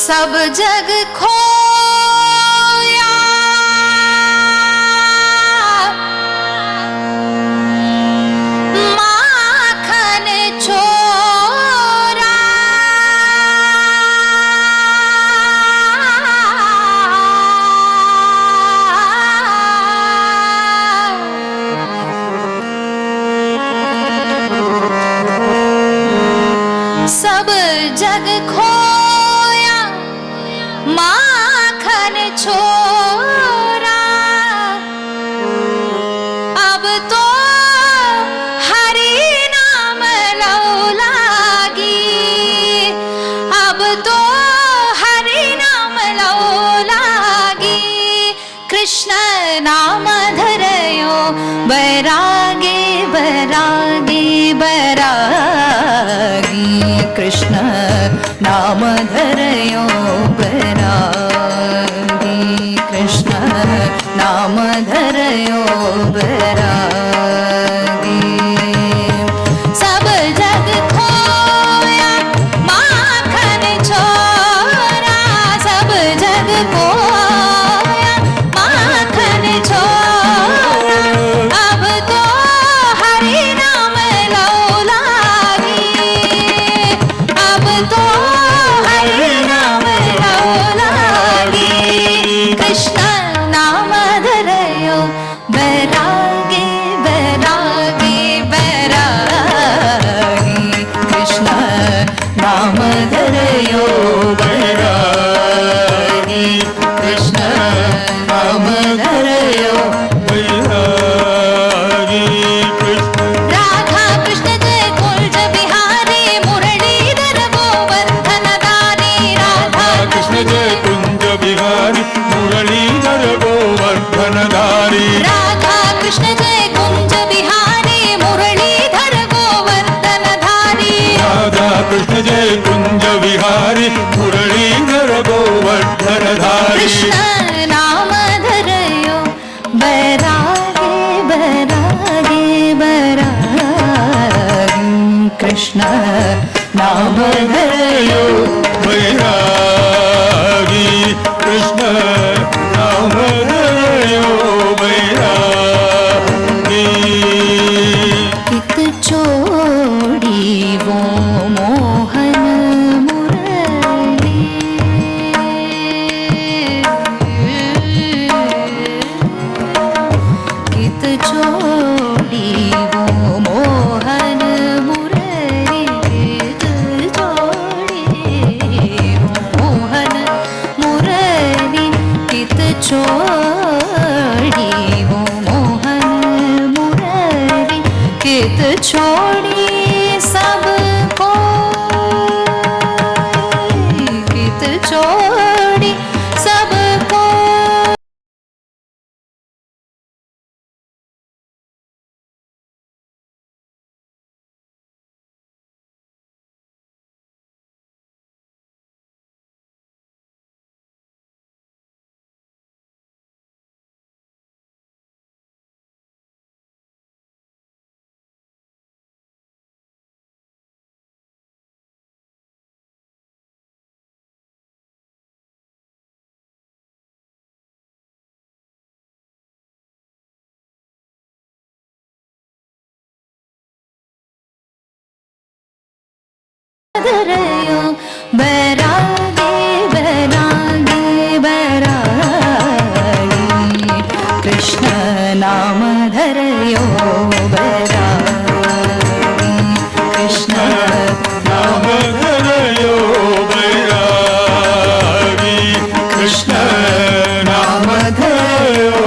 सब जग खोया माखन चोरा, सब जग खोया माखन छोरा, अब तो हरि नाम लो लागी, अब तो हरि नाम लो लागी, कृष्ण नाम धरयो बैरागी बैरागी बैरागी, कृष्ण नाम धरयो बैरागी, कृष्ण नाम धरयो बैरागी। सब जग खोया माखन छोरा, सब जग खोया माखन छोरा, अब तो हरि नाम लो लागी, अब तो हरि नाम लो लागी, कृष्ण नाम धरयो बैरागी बैरागी बैरागी, कृष्ण नाम धरयो बैरागी, कृष्ण नाम धरयो बैरागी, कृष्ण राधा कृष्ण जय कुंज बिहारी मुरलीधर गोवर्धन धारी, राधा कृष्ण जय कुंज बिहारी मुरलीधर गोवर्धन धारी, राधा कृष्ण जय कुंज बिहारी मुरलीधर गोवर्धन धारी, राधा कृष्ण जय कुंज बिहारी मुरलीधर गोवर्धन धारी, कृष्ण नाम धरयो बैरागी बैरागी बैरागी, कृष्ण नाम धरयो बैरागी, कृष्ण नाम धरयो बैरागी। कित चोड़ी वो मोहन मुरली, कित चोड़ी वो मोहन मुरली, कित चोड़ी वो मोहन मुरली, कित चोड़ी वो मोहन मुरली, कित छोड़ी सबको, कित छोड़ी सबको, धरयो बैरागी बैरागी बैरागी, कृष्ण नाम धरयो बैरागी, कृष्ण नाम धरयो बैरागी, कृष्ण नाम धरयो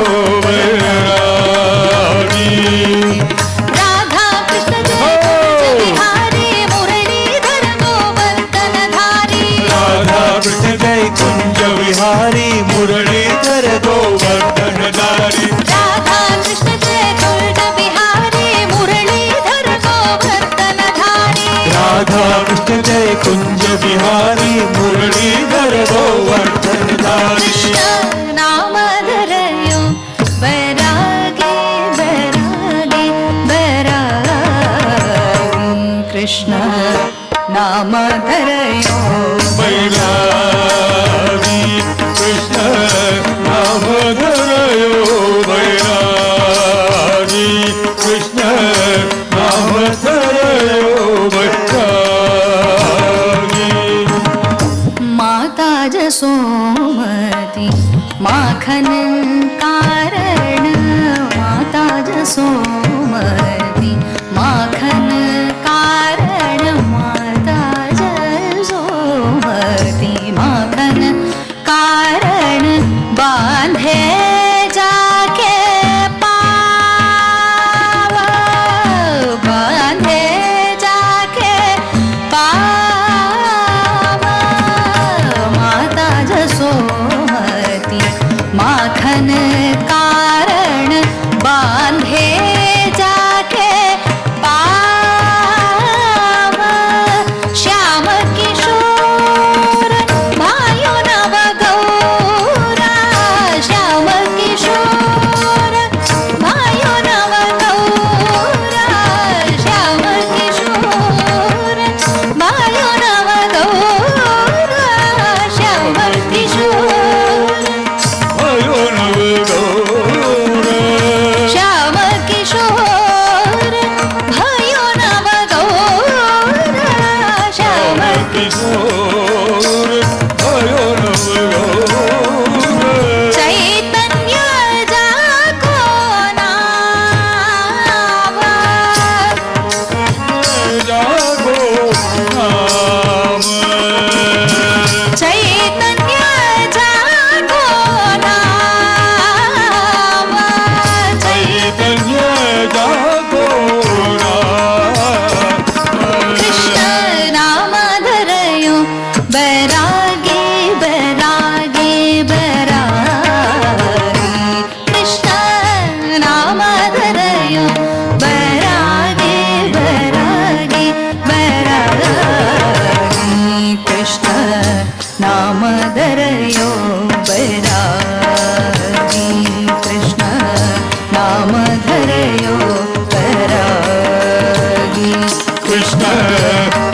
बैरागी, राधा कृष्ण जय कुंज बिहारी मुरलीधर गोवर्धन धारी, राधा कृष्ण जय कुंज बिहारी मुरलीधर गोवर्धन धारी, राधा कृष्ण जय कुंज बिहारी मुरलीधर गोवर्धन धारी, राधा कृष्ण जय कुंज बिहारी मुरलीधर गोवर्धन धारी, कृष्ण नाम धरयो बैरागी बैरागी बैरागी, कृष्ण नाम धरयो बैरागी, माखन कारण माता जसोमती माखन कारण बांधे जाके पाव बांधे जाके पाव माता जसोमती माखन कारण बांधे जाके पाव श्याम किशोर भायो नव गौरा श्याम किशोर भायो नव गौरा श्याम किशोर भायो नव गौरा श्याम किशोर भयो नव गौर श्याम किशोर भयो नव गौरा श्याम किशोर भयो नव गौर चैतन्य जाको नाम जागो नाम चैतन्य जाको नाम चैतन्य जागो नाम कृष्ण नाम धरयो बैरागी बैरागी बैरागी कृष्ण नाम धरयो बैरागी बैरागी बैरागी कृष्ण नाम धरयो बैरागी कृष्ण नाम धरयो बैरागी कृष्ण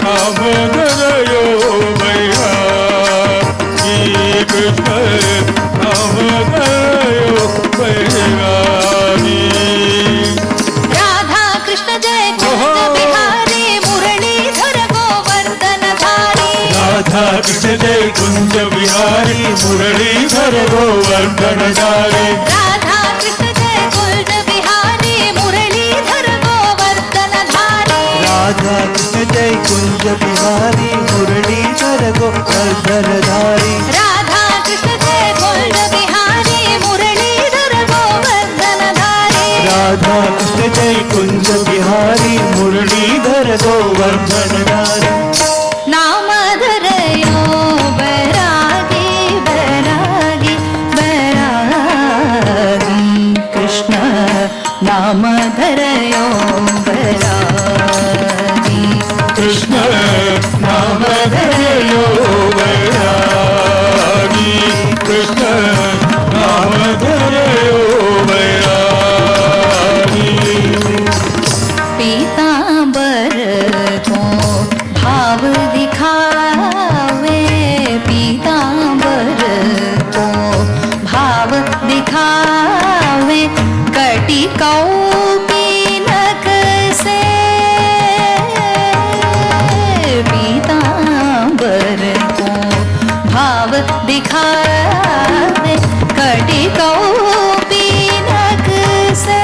नाम धरयो बैरागी कृष्ण नाम धरयो बैरागी राधा कृष्ण जय कुंज बिहारी मुरलीधर गोवर्धन धारी राधा कृष्ण जय कुंज बिहारी मुरलीधर गोवर्धन धारी राधा कृष्ण जय कुंज बिहारी मुरलीधर गोवर्धन धारी राधा कृष्ण जय कुंज बिहारी मुरलीधर गोवर्धन धारी राधा कृष्ण जय कुंज बिहारी मुरलीधर गोवर्धन धारी राधा कृष्ण जय कुंज बिहारी मुरलीधर गोवर्धन धारी नाम धरयो बैरागी बैरागी बैरागी कृष्ण नाम धरयो बैरागी कृष्ण नाम धरयो बैरागी कृष्ण नाम धरयो बैरागी पीतांबर को भाव दिखावे पीतांबर को भाव दिखावे कटी कौपीनक से पीतांबर को भाव दिखावे कटी कौपीनक से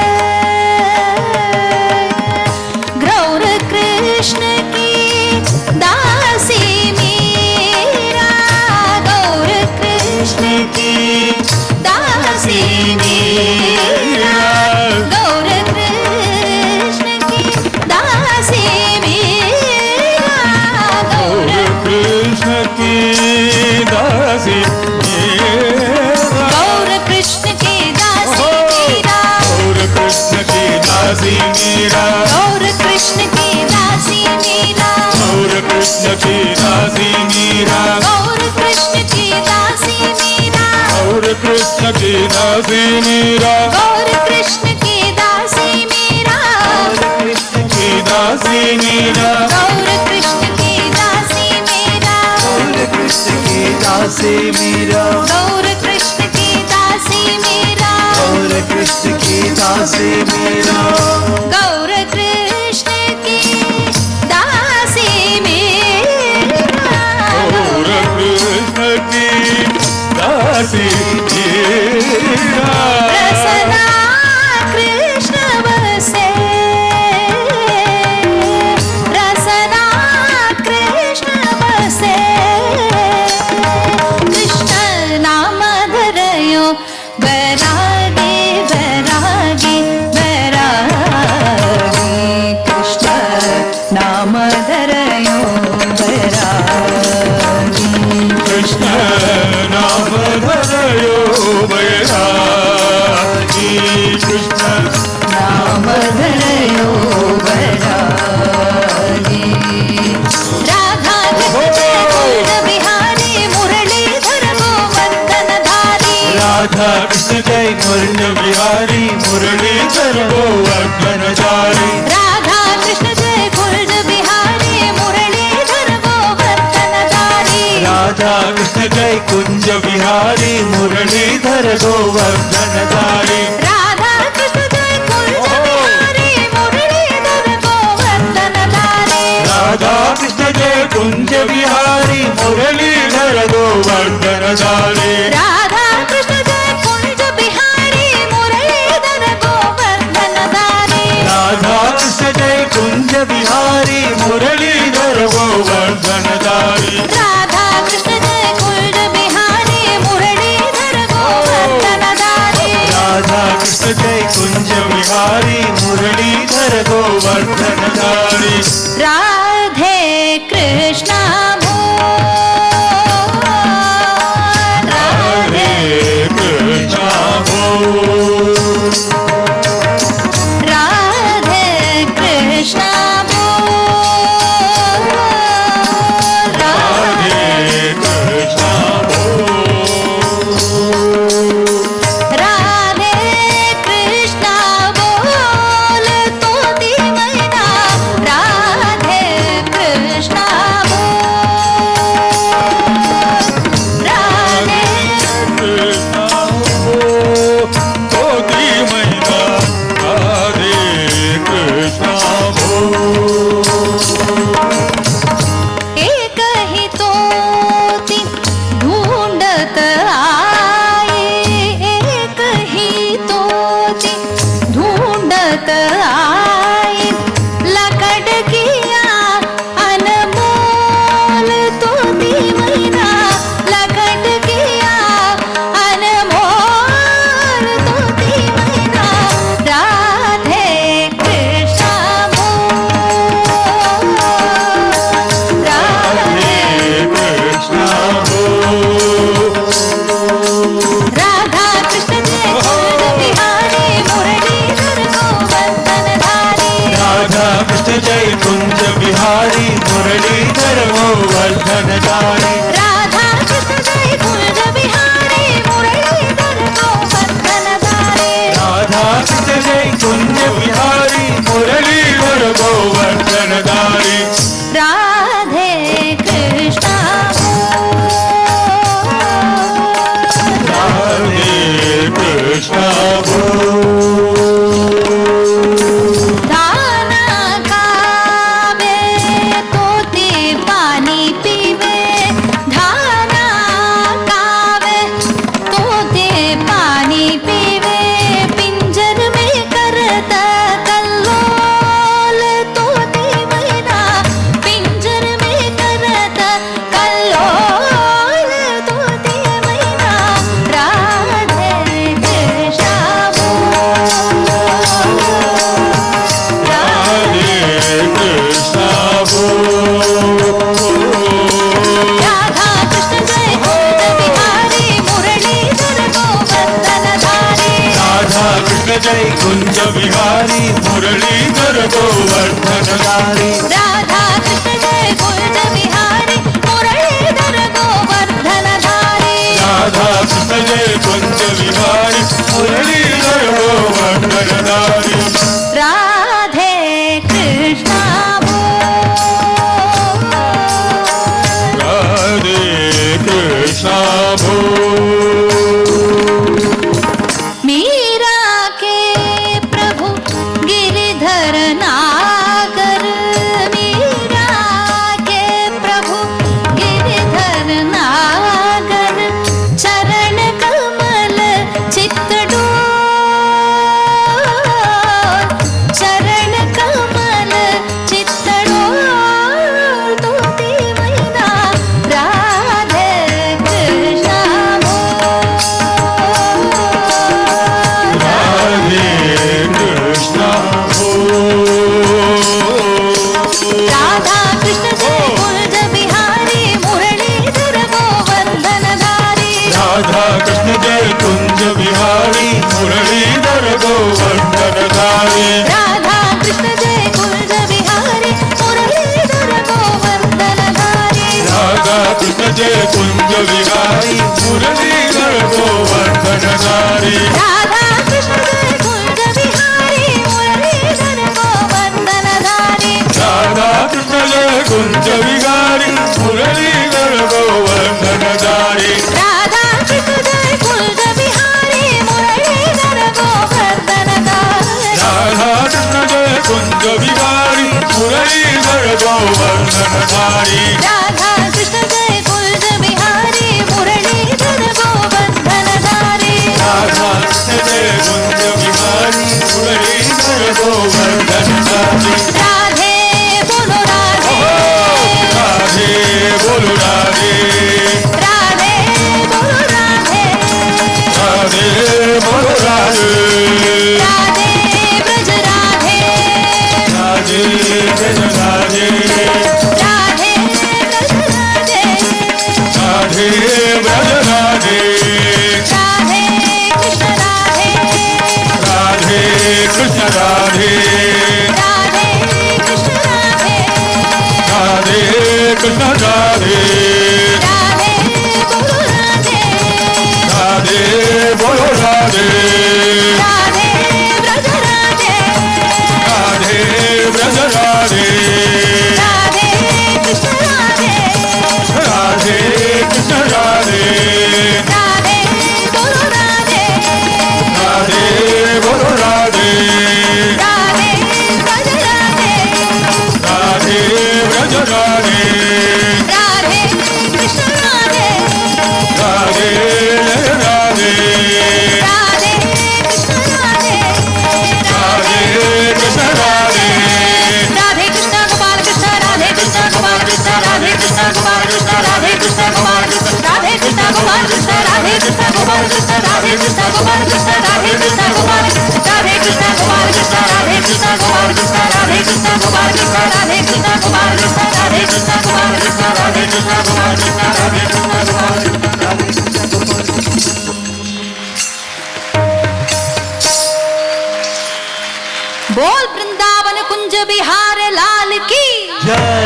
गौर कृष्ण की दासी मीरा गौर कृष्ण की दासी मीरा गौर कृष्ण की दासी मीरा गौर कृष्ण की दासी मेरा गौर कृष्ण की दासी मीरा और कृष्ण की दासी मीरा गौर कृष्ण की दासी मीरा और कृष्ण की दासी मीरा गौर कृष्ण की दासी मीरा और कृष्ण की दासी मीरा गौर कृष्ण की दासी मीरा कृष्ण की दासी मीरा गौर कृष्ण की दासी मीरा और कृष्ण की दासी मीरा गौर कृष्ण की दासी मीरा और कृष्ण की दासी मीरा गौर कृष्ण की दासी मीरा और कृष्ण की दासी मीरा प्रसन्न बिहारी मुरलीधर गोवर्धनधारी राधा कृष्ण जय कुंज बिहारी मुरलीधर गोवर्धनधारी राधा कृष्ण जय कुंज बिहारी मुरलीधर गोवर्धनधारी राधा कृष्ण जय कुंज बिहारी मुरलीधर गोवर्धनधारी राधा कृष्ण जय कुंज बिहारी मुरलीधर गोवर्धनधारी राधा कृष्ण जय कुंज बिहारी मुरलीधर गोवर्धनधारी राधा कृष्ण जय कुंज बिहारी मुरलीधर गोवर्धनधारी राधे कृष्ण राधे कृष्ण बोल राधे कृष्ण राधे कृष्ण बोल राधे कृष्ण बोल तो ती मैना राधे कृष्ण बोल राधे कृष्ण बोल तोती मैना राधे कृष्ण बोल एक ही तोती ढूंढत आए एक ही तोती ढूंढत आए लकड़ किया अनमोल तोती मैना लकड़ किया अनमोल तोती मैना राधे कृष्ण बोल राधे कृष्ण बोल राधा कृष्ण जय कुंज बिहारी मुरलीधर गोवर्धनधारी राधा कृष्ण जय कुंज बिहारी मुरलीधर गोवर्धनधारी राधा कृष्ण जय कुंज बिहारी मुरलीधर गोवर्धनधारी राधा कृष्ण जय कुंज बिहारी मुरलीधर गोवर्धनधारी राधे कृष्ण राधे कृष्ण बोल दाना खावे तोती पानी पीवे धाना खावे तोते पानी पीवे पिंजर में करता कल्लोल तोती मैना पिंजर में करता कल्लोल तोती मैना राधे कृष्ण बोल राधे कृष्ण बोल राधा कृष्ण जय कुंज बिहारी मुरलीधर गोवर्धनधारी राधा कृष्ण जय कुंज बिहारी मुरलीधर गोवर्धनधारी राधा कृष्ण जय कुंज बिहारी मुरलीधर गोवर्धनधारी राधा कृष्ण जय कुंज बिहारी मुरलीधर गोवर्धनधारी राधे कृष्ण बोल राधे कृष्ण बोल मीरा के प्रभु गिरिधर नागर गोवर्धनधारी राधा कृष्ण जय कुंज बिहारी मुरलीधर गोवर्धनधारी राधा कृष्ण जय कुंज बिहारी मुरलीधर गोवर्धनधारी राधे बोलो राधे राधे बोलो राधे राधे बोलो राधे राधे बोलो राधे राधे ब्रज राधे राधे ब्रज राधे राधे ब्रज राधे राधे ब्रज राधे राधे कृष्ण राधे राधे कृष्ण राधे राधे कृष्ण राधे राधे कृष्ण राधे राधे बोलो राधे राधे बोलो राधे राधे ब्रज राधे राधे ब्रज राधे राधे कृष्ण राधे राधे कृष्ण राधे राधे बोलो राधे राधे बोलो राधे राधे ब्रज राधे राधे ब्रज राधे राधे कृष्ण राधे राधे कृष्ण राधे राधे कृष्ण गोपाल कृष्ण राधे कृष्ण गोपाल कृष्ण राधे कृष्ण गोपाल कृष्ण राधे कृष्ण गोपाल कृष्ण राधे कृष्ण गोपाल कृष्ण राधे कृष्ण गोपाल कृष्ण राधे कृष्ण गोपाल कृष्ण राधे कृष्ण गोपाल राधे कृष्ण गोपाल कृष्ण राधे कृष्ण गोपाल कृष्ण राधे कृष्ण गोपाल कृष्ण राधे कृष्ण गोपाल कृष्ण राधे कृष्ण गोपाल कृष्ण राधे कृष्ण गोपाल कृष्ण राधे कृष्ण गोपाल बोल वृंदावन कुंज बिहार लाल की जय